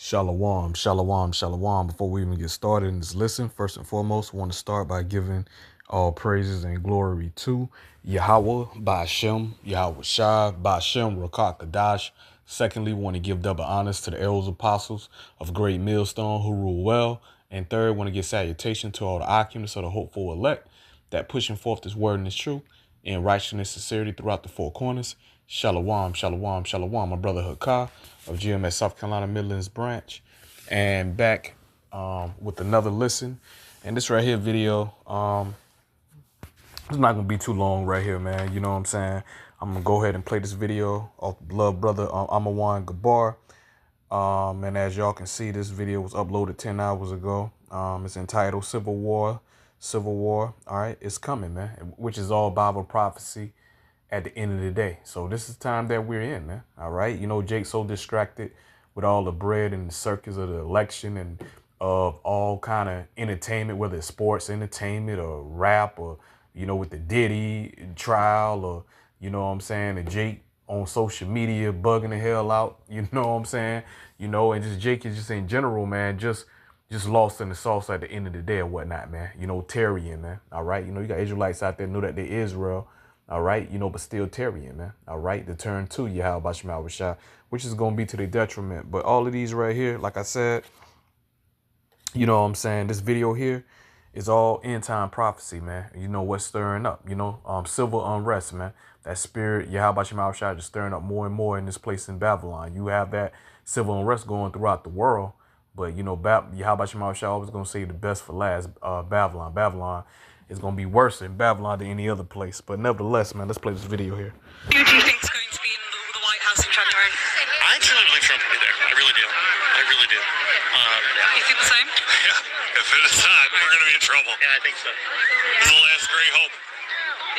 Shalom, shalom, shalom. Before we even get started in this listen, first and foremost, I want to start by giving all praises and glory to Yahawah, bahasham, Yahawashi, bahasham, Kadash. Secondly, want to give double honors to the Elders Apostles of Great Millstone who rule well. And third, want to give salutation to all the occupants of the hopeful elect that pushing forth this word and this truth in righteousness and sincerity throughout the four corners. Shalom, shalom, shalom. My brother Hakah of GMS South Carolina Midlands branch, and back with another listen. And this right here video, it's not gonna be too long right here, man. You know what I'm saying? I'm gonna go ahead and play this video of beloved brother Amawan Gabar. And as y'all can see, this video was uploaded 10 hours ago. It's entitled Civil War. All right, it's coming, man, which is all Bible prophecy at the end of the day. So this is the time that we're in, man. All right. You know, Jake's so distracted with all the bread and the circus of the election and of all kind of entertainment, whether it's sports entertainment or rap or, you know, with the Diddy trial or, you know what I'm saying, and Jake on social media bugging the hell out, you know what I'm saying, you know, and just Jake is just in general, man, just lost in the sauce at the end of the day or whatnot, man. You know, tarrying, man. All right. You know, you got Israelites out there know that they're Israel. All right, you know, but still tarrying, man. All right, the turn to Yahawah, which is going to be to their detriment. But all of these right here, like I said, you know what I'm saying? This video here is all end time prophecy, man. You know what's stirring up, you know, civil unrest, man. That spirit, Yahawah, is stirring up more and more in this place in Babylon. You have that civil unrest going throughout the world. But, you know, Yahawah always going to say the best for last, Babylon is going to be worse in Babylon than any other place. But nevertheless, man, let's play this video here. Who do you think is going to be in the White House in January? I truly believe Trump will be there. I really do. You think the same? Yeah. If it is not, we're going to be in trouble. Yeah, I think so. This is the last great hope.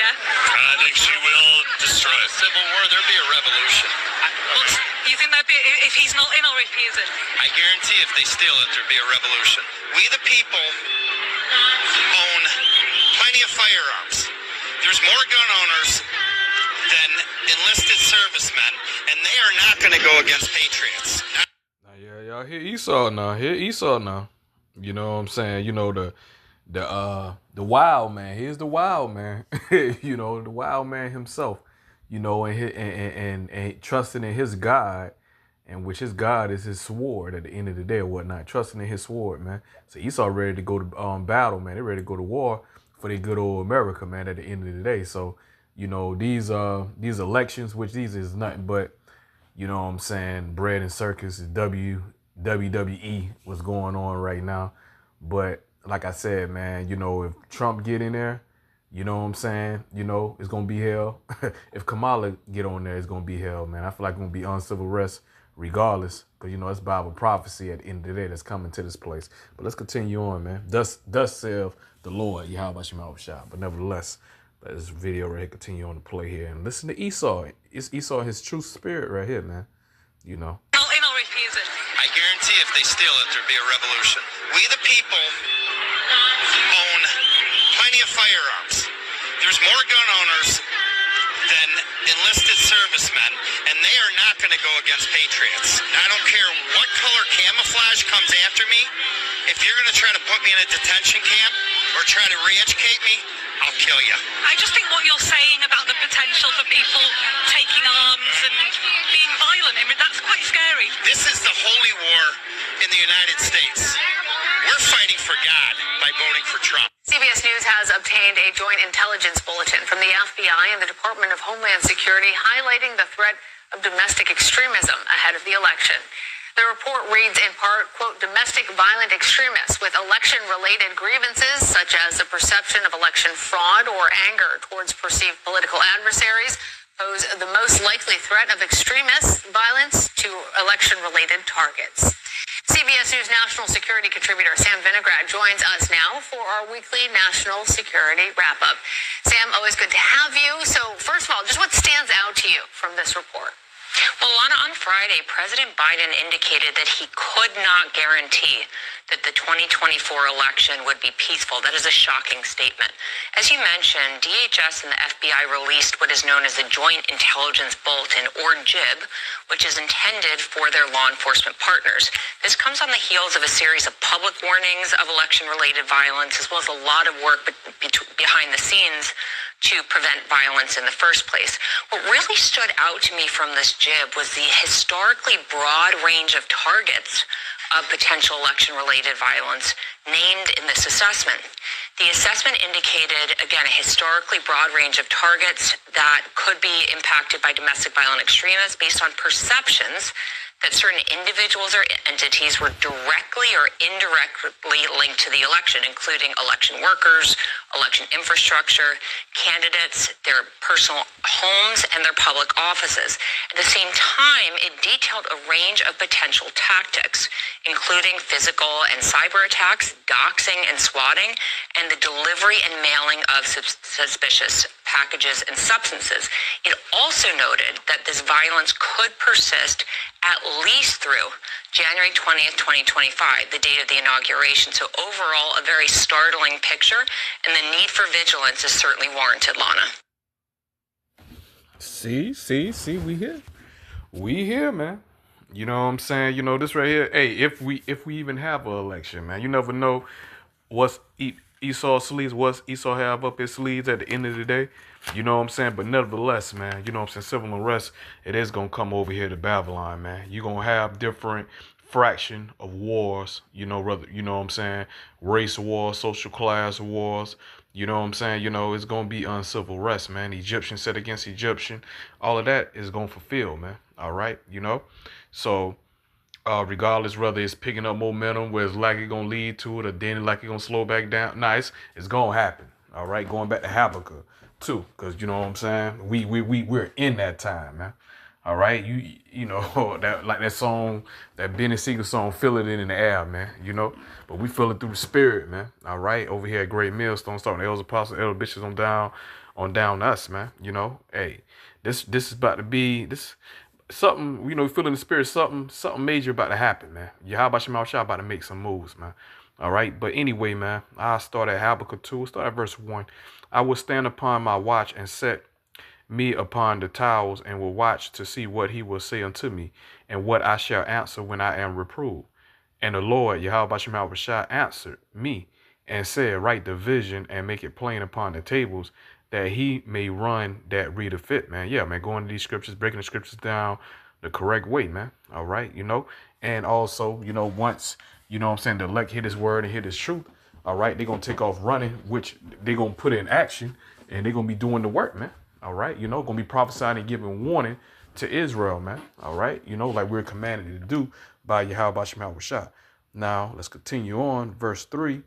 Yeah? I think she will destroy it. Civil war, there'd be a revolution. You think that'd be, if he's not in or if he is in? I guarantee if they steal it, there'd be a revolution. We the people own plenty of firearms. There's more gun owners than enlisted servicemen, and they are not going to go against patriots. Now, yeah, y'all hear Esau now. You know what I'm saying? You know, the wild man. Here's the wild man. You know, the wild man himself. You know, and trusting in his God, and which his God is his sword at the end of the day or whatnot. Trusting in his sword, man. So Esau ready to go to battle, man. They're ready to go to war for the good old America, man, at the end of the day. So, you know, these elections, which these is nothing but, you know what I'm saying, bread and circus, WWE, what's going on right now. But like I said, man, you know, if Trump get in there, you know what I'm saying, you know, it's going to be hell. If Kamala get on there, it's going to be hell, man. I feel like it's going to be uncivil arrest regardless, because, you know, it's Bible prophecy at the end of the day that's coming to this place. But let's continue on, man. Thus saith the Lord, Yahawah. But nevertheless, let this video right here continue on to play here. And listen to Esau. It's Esau, his true spirit right here, man. You know. Not in or if he is in? I guarantee if they steal it, there'd be a revolution. We the people own plenty of firearms. There's more gun owners than enlisted servicemen, and they are not going to go against patriots. I don't care what color camouflage comes after me. If you're going to try to put me in a detention camp or try to re-educate me, I'll kill you. I just think what you're saying about the potential for people taking arms and being violent, I mean, that's quite scary. This is the holy war in the United States. We're fighting for God by voting for Trump. CBS News has obtained a joint intelligence bulletin from the FBI and the Department of Homeland Security highlighting the threat of domestic extremism ahead of the election. The report reads in part, quote, domestic violent extremists with election-related grievances such as the perception of election fraud or anger towards perceived political adversaries pose the most likely threat of extremist violence to election-related targets. CBS News national security contributor Sam Vinograd joins us now for our weekly national security wrap-up. Sam, always good to have you. So first of all, just what stands out to you from this report? Well, Lana, on Friday, President Biden indicated that he could not guarantee that the 2024 election would be peaceful. That is a shocking statement. As you mentioned, DHS and the FBI released what is known as the Joint Intelligence Bulletin, or JIB, which is intended for their law enforcement partners. This comes on the heels of a series of public warnings of election-related violence, as well as a lot of work behind the scenes to prevent violence in the first place. What really stood out to me from this JIB was the historically broad range of targets of potential election-related violence named in this assessment. The assessment indicated, again, a historically broad range of targets that could be impacted by domestic violent extremists based on perceptions that certain individuals or entities were directly or indirectly linked to the election, including election workers, election infrastructure, candidates, their personal homes, and their public offices. At the same time, it detailed a range of potential tactics, including physical and cyber attacks, doxing and swatting, and the delivery and mailing of suspicious packages and substances. It also noted that this violence could persist at least through January 20th, 2025, the date of the inauguration. So overall, a very startling picture, and the need for vigilance is certainly warranted, Lana. See, we here, man. You know what I'm saying? You know, this right here, hey, if we even have an election, man, you never know what's Esau's sleeves, what's Esau have up his sleeves at the end of the day. You know what I'm saying? But nevertheless, man, you know what I'm saying, civil unrest, it is going to come over here to Babylon, man. You're going to have different fraction of wars, you know, rather, you know what I'm saying, race wars, social class wars, you know what I'm saying, you know, it's going to be uncivil unrest, man. Egyptian set against Egyptian, all of that is going to fulfill, man. All right, you know, so regardless whether it's picking up momentum, where it's likely going to lead to it, or then it's likely going to slow back down, nice, it's going to happen. All right, going back to Habakkuk too, because you know what I'm saying, we're in that time, man. All right, you know that, like that song, that Benny Siegel song, "Feel It in the Air," man. You know, but we feel it through the spirit, man. All right, over here at Great Millstone, starting the Elders Apostles, Elder Bishops on down us, man. You know, hey, this is about to be this something. You know, we feel in the spirit, something major about to happen, man. Yahawashi about to make some moves, man. All right, but anyway, man, I start at Habakkuk 2, start at verse 1. I will stand upon my watch and set me upon the towels, and will watch to see what he will say unto me, and what I shall answer when I am reproved. And the Lord, Yahawah answered me and said, write the vision and make it plain upon the tables, that he may run that readeth it, man. Yeah, man, going to these scriptures, breaking the scriptures down the correct way, man. All right, you know, and also, you know, once, you know what I'm saying, the elect hear this word and hear this truth, all right, they're going to take off running, which they're going to put in action, and they're going to be doing the work, man. All right, you know, going to be prophesying and giving warning to Israel, man. All right, you know, like we're commanded to do by Yahawashi. Now, let's continue on. Verse 3,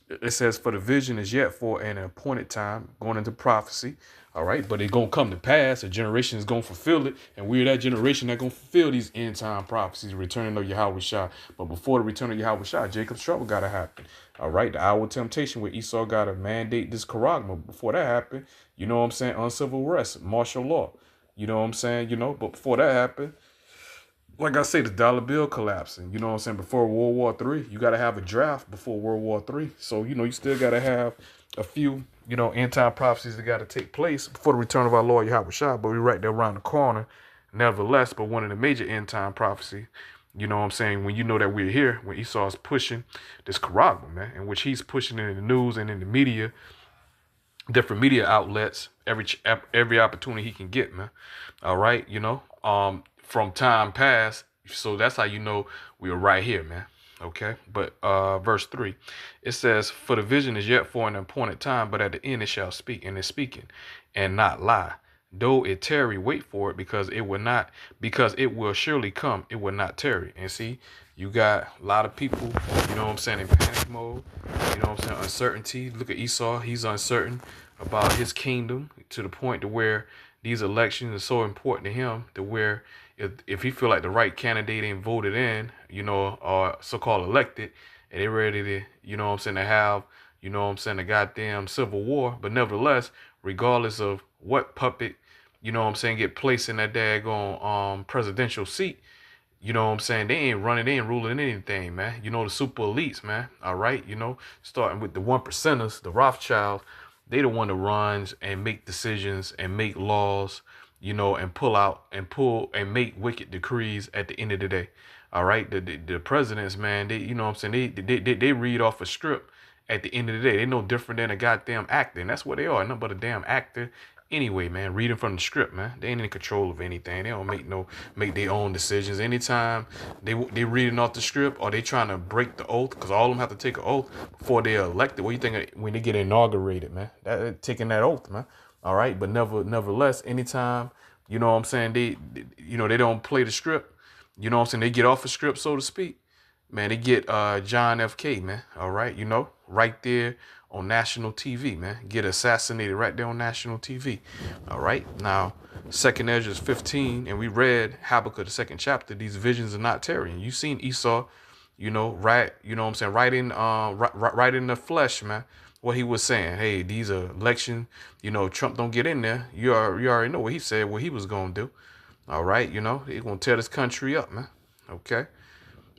it says, for the vision is yet for an appointed time, going into prophecy. All right, but it's going to come to pass. A generation is going to fulfill it. And we're that generation that going to fulfill these end time prophecies, returning of Yahawashi. But before the return of Yahawashi, Jacob's trouble got to happen. All right, the hour of temptation where Esau got to mandate this charagma. Before that happened, you know what I'm saying, uncivil arrest, martial law. You know what I'm saying, you know, but before that happened, like I say, the dollar bill collapsing. You know what I'm saying, before World War III, you got to have a draft before World War III. So, you know, you still got to have a few, you know, end time prophecies that got to take place before the return of our Lord Yahawashi. But we're right there around the corner, nevertheless. But one of the major end time prophecy, you know what I'm saying, when you know that we're here, when Esau is pushing this charagma, man, in which he's pushing it in the news and in the media, different media outlets, every opportunity he can get, man. All right, you know, from time past. So that's how you know we are right here, man. Okay, but verse 3, it says, for the vision is yet for an appointed time, but at the end it shall speak, and is speaking and not lie. Though it tarry, wait for it, because it will surely come, it will not tarry. And see, you got a lot of people, you know what I'm saying, in panic mode, you know what I'm saying, uncertainty. Look at Esau, he's uncertain about his kingdom to the point to where these elections are so important to him, to where if he feel like the right candidate ain't voted in, you know, or so-called elected, and they're ready to, you know what I'm saying, to have, you know what I'm saying, a goddamn civil war. But nevertheless, regardless of what puppet you know what I'm saying, get placed in that daggone presidential seat, you know what I'm saying, they ain't running, they ain't ruling anything, man. You know, the super elites, man. All right, you know, starting with the 1%ers, the Rothschilds, they the one that runs and make decisions and make laws, you know, and pull and make wicked decrees at the end of the day. All right, the presidents, man, they, you know what I'm saying, they read off a script at the end of the day. They no different than a goddamn actor, and that's what they are, nothing but a damn actor. Anyway, man, reading from the script, man. They ain't in control of anything. They don't make their own decisions. Anytime they reading off the script or they trying to break the oath, because all of them have to take an oath before they're elected. What do you think when they get inaugurated, man? Taking that oath, man. All right, but nevertheless, anytime, you know what I'm saying, they don't play the script. You know what I'm saying? They get off the script, so to speak. Man, they get John F.K., man. All right, you know, right there on national TV, man. Get assassinated right there on national TV. All right. Now, 2nd Ezra 15, and we read Habakkuk, the 2nd chapter. These visions are not tarrying. You seen Esau, you know, right, you know what I'm saying, right in the flesh, man. What he was saying, hey, these are election, you know, Trump don't get in there. You already know what he said, what he was gonna do. All right, you know, he's gonna tear this country up, man. Okay.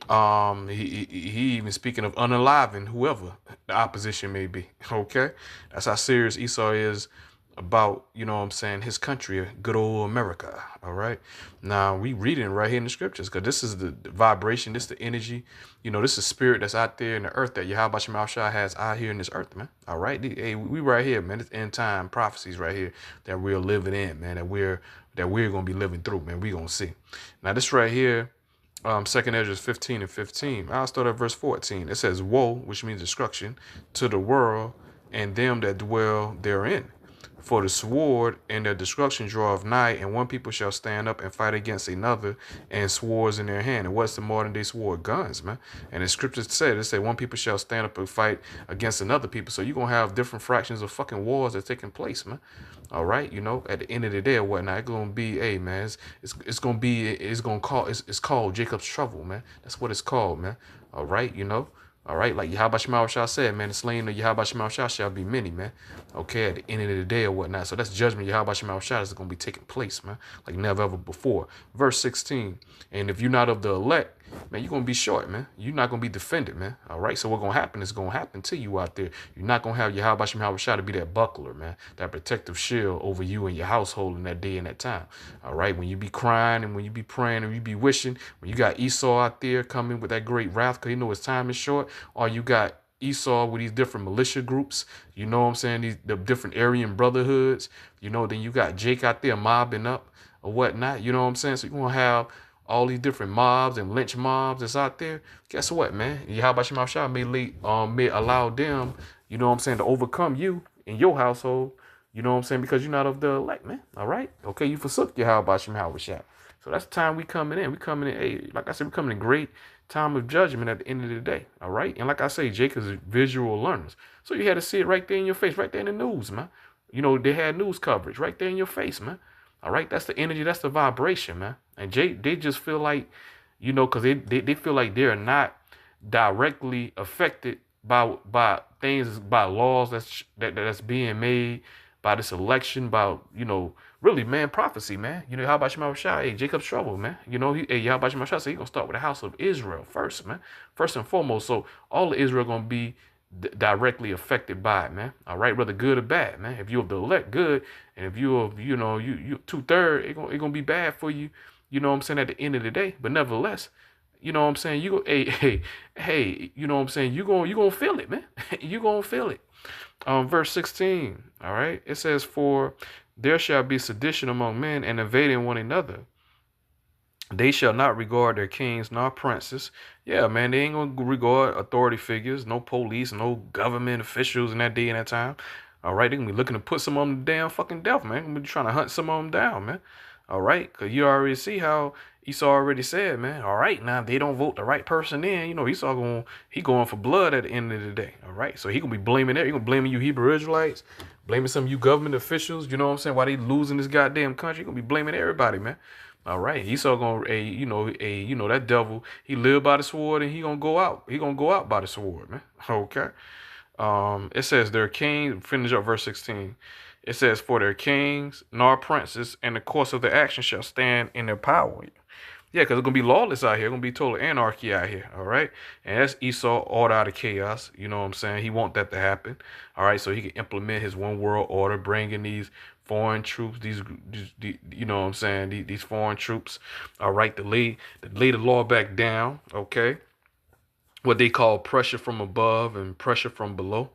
He even speaking of unaliving whoever the opposition may be. Okay, that's how serious Esau is about, you know what I'm saying, his country, good old America. All right, now we reading right here in the scriptures, because this is the vibration, this is the energy, you know, this is spirit that's out there in the earth that Yahawashi has out here in this earth, man. All right, hey, we right here, man. It's end time prophecies right here that we're living in, man. That we're gonna be living through, man. We gonna see. Now this right here. 2nd Ezra 15 and 15. I'll start at verse 14. It says, woe, which means destruction, to the world and them that dwell therein. For the sword and their destruction draweth nigh, and one people shall stand up and fight against another, and swords in their hand. And what's the modern day sword? Guns, man. And the scriptures say one people shall stand up and fight against another people. So you're going to have different fractions of fucking wars that's taking place, man. All right, you know, at the end of the day or whatnot, it's going to be, hey, man, it's going to be, it's called Jacob's trouble, man. That's what it's called, man. All right, you know. All right, like Yahawashi said, man, the slain of Yahawashi shall be many, man. Okay, at the end of the day or whatnot. So that's judgment. Yahawashi is going to be taking place, man, like never ever before. Verse 16. And if you're not of the elect, man, you're going to be short, man. You're not going to be defended, man. All right, so what's going to happen is going to happen to you out there. You're not going to have Yahawashi to be that buckler, man, that protective shield over you and your household in that day and that time. All right, when you be crying and when you be praying and you be wishing, when you got Esau out there coming with that great wrath because you know his time is short, or you got Esau with these different militia groups, you know what I'm saying, the different Aryan brotherhoods, you know, then you got Jake out there mobbing up or whatnot, you know what I'm saying? So you're going to have all these different mobs and lynch mobs that's out there. Guess what, man? Yahawashi may allow them, you know what I'm saying, to overcome you in your household, you know what I'm saying, because you're not of the elect, man. All right? Okay, you forsook Yahawashi. So that's the time we coming in. We coming in, hey, like I said, we coming in great time of judgment at the end of the day. All right? And like I say, Jake is visual learners. So you had to see it right there in your face, right there in the news, man. You know, they had news coverage right there in your face, man. All right? That's the energy. That's the vibration, man. And Jake, they just feel like, you know, because they feel like they're not directly affected by things, by laws that's being made, by this election, by, you know, really, man, prophecy, man. You know, how about Yahawashi? Hey, Jacob's trouble, man. You know, Yahawashi said he's going to start with the house of Israel first, man. First and foremost. So all of Israel going to be directly affected by it, man. All right, whether good or bad, man. If you're of the elect, good. And if you're of, you know, you 2/3, it gonna be bad for you. You know what I'm saying, at the end of the day. But nevertheless, you know what I'm saying, you go, hey, you know what I'm saying, you gonna feel it, man. You gonna feel it. Verse 16, all right, it says, for there shall be sedition among men and invading one another. They shall not regard their kings nor princes. Yeah, man, they ain't gonna regard authority figures, no police, no government officials in that day and that time. All right, they're gonna be looking to put some of them to damn fucking death, man. Gonna be trying to hunt some of them down, man. All right, because you already see how Esau already said, man. All right, now if they don't vote the right person in, you know, Esau going for blood at the end of the day. All right, so he gonna be blaming it. He gonna blaming you Hebrew Israelites, blaming some of you government officials. You know what I'm saying? Why they losing this goddamn country? He gonna be blaming everybody, man. All right, Esau gonna that devil. He lived by the sword and he gonna go out. He gonna go out by the sword, man. Okay. It says their king. Finish up verse 16. It says, for their kings, nor princes, and the course of their action shall stand in their power. Yeah, because it's going to be lawless out here. It's going to be total anarchy out here, all right? And that's Esau order out of chaos. You know what I'm saying? He want that to happen, all right? So he can implement his one world order, bring in these foreign troops, these you know what I'm saying, these foreign troops, all right, to lay the law back down, okay? What they call pressure from above and pressure from below,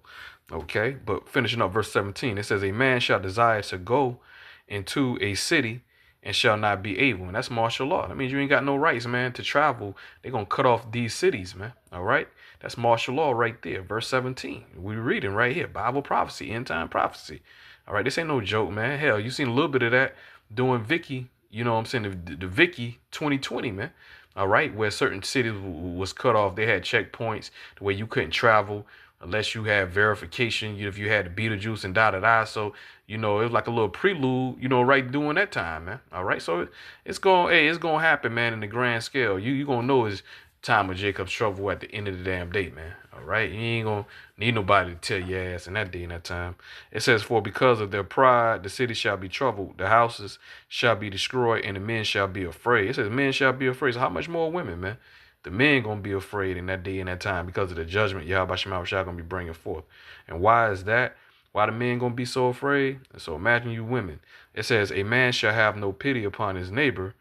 okay? But finishing up verse 17, it says, a man shall desire to go into a city and shall not be able. And that's martial law. That means you ain't got no rights, man, to travel. They're going to cut off these cities, man. All right? That's martial law right there. Verse 17. We're reading right here. Bible prophecy, end time prophecy. All right? This ain't no joke, man. Hell, you seen a little bit of that doing Vicky, you know what I'm saying? The Vicky 2020, man. All right? Where certain cities was cut off. They had checkpoints the way you couldn't travel unless you had verification, if you had the Beetlejuice and da-da-da. So, you know, it was like a little prelude, you know, right during that time, man. All right, so it's going to happen, man, in the grand scale. You going to know it's time of Jacob's trouble at the end of the damn day, man. All right, you ain't going to need nobody to tell your ass in that day and that time. It says, for because of their pride, the city shall be troubled, the houses shall be destroyed, and the men shall be afraid. It says men shall be afraid. So how much more women, man? The men gonna be afraid in that day and that time because of the judgment Yahawashi gonna be bringing forth. And why is that? Why the men gonna be so afraid? So imagine you women. It says, a man shall have no pity upon his neighbor,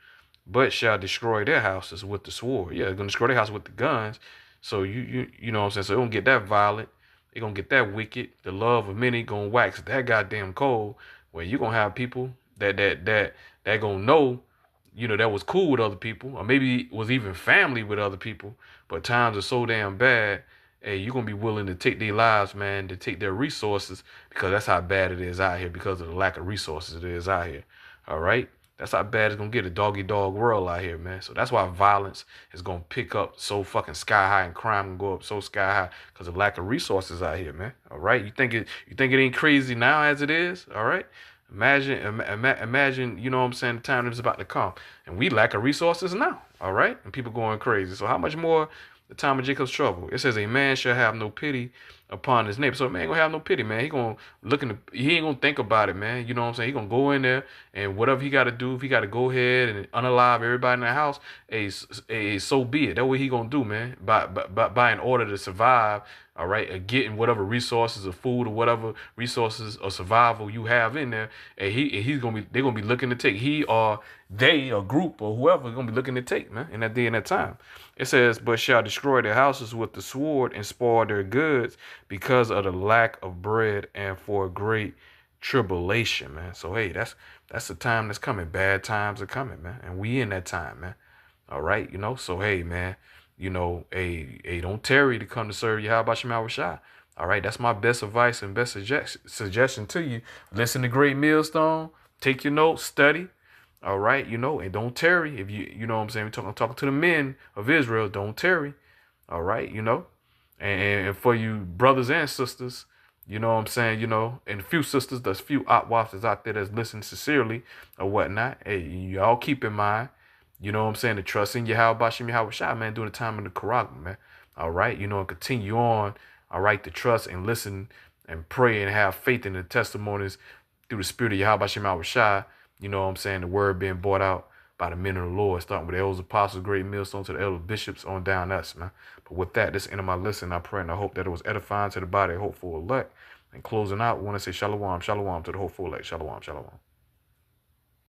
but shall destroy their houses with the sword. Yeah, they're gonna destroy their house with the guns. So you know what I'm saying? So it don't get that violent. It gonna get that wicked. The love of many gonna wax that goddamn cold. Where you gonna have people that gonna know, you know, that was cool with other people, or maybe was even family with other people, but times are so damn bad, hey, you're going to be willing to take their lives, man, to take their resources, because that's how bad it is out here, because of the lack of resources it is out here, all right? That's how bad it's going to get, a dog-eat-dog world out here, man. So that's why violence is going to pick up so fucking sky high, and crime going to go up so sky high, because of lack of resources out here, man, all right? You think it ain't crazy now as it is, all right? Imagine, you know what I'm saying, the time is about to come. And we lack of resources now, all right? And people going crazy. So how much more the time of Jacob's trouble? It says, a man shall have no pity upon his neighbor. So a man ain't gonna have no pity, man. He ain't gonna think about it, man. You know what I'm saying? He gonna go in there, and whatever he gotta do, if he gotta go ahead and unalive everybody in the house, so be it. That's what he gonna do, man. By in order to survive, all right, getting whatever resources of food or whatever resources of survival you have in there, and they're gonna be looking to take. He or they, a group or whoever, gonna be looking to take, man, in that day and that time. It says, but shall destroy their houses with the sword and spoil their goods because of the lack of bread and for great tribulation, man. So hey, that's the time that's coming. Bad times are coming, man, and we in that time, man. All right, you know. So hey, man. You know, hey, don't tarry to come to serve Yahawashi. All right, that's my best advice and best suggestion to you. Listen to Great Millstone. Take your notes, study. All right, you know, and don't tarry. If you know what I'm saying, I'm talking to the men of Israel, don't tarry. All right, you know, and for you brothers and sisters, you know what I'm saying, you know, and a few sisters, there's few watchers out there that's listening sincerely or whatnot. Hey, y'all keep in mind, you know what I'm saying, to trust in Yahawashi, man, during the time of the Karagma, man. All right, you know, and continue on, all right, to trust and listen and pray and have faith in the testimonies through the spirit of Yahawashi, you know what I'm saying, the word being brought out by the men of the Lord, starting with the Elders Apostles, Great Millstone, to the Elder Bishops on down us, man. But with that, this end of my listen, I pray and I hope that it was edifying to the body of hopeful elect. And closing out, I want to say shalom, shalom to the hopeful elect. Shalom, shalom.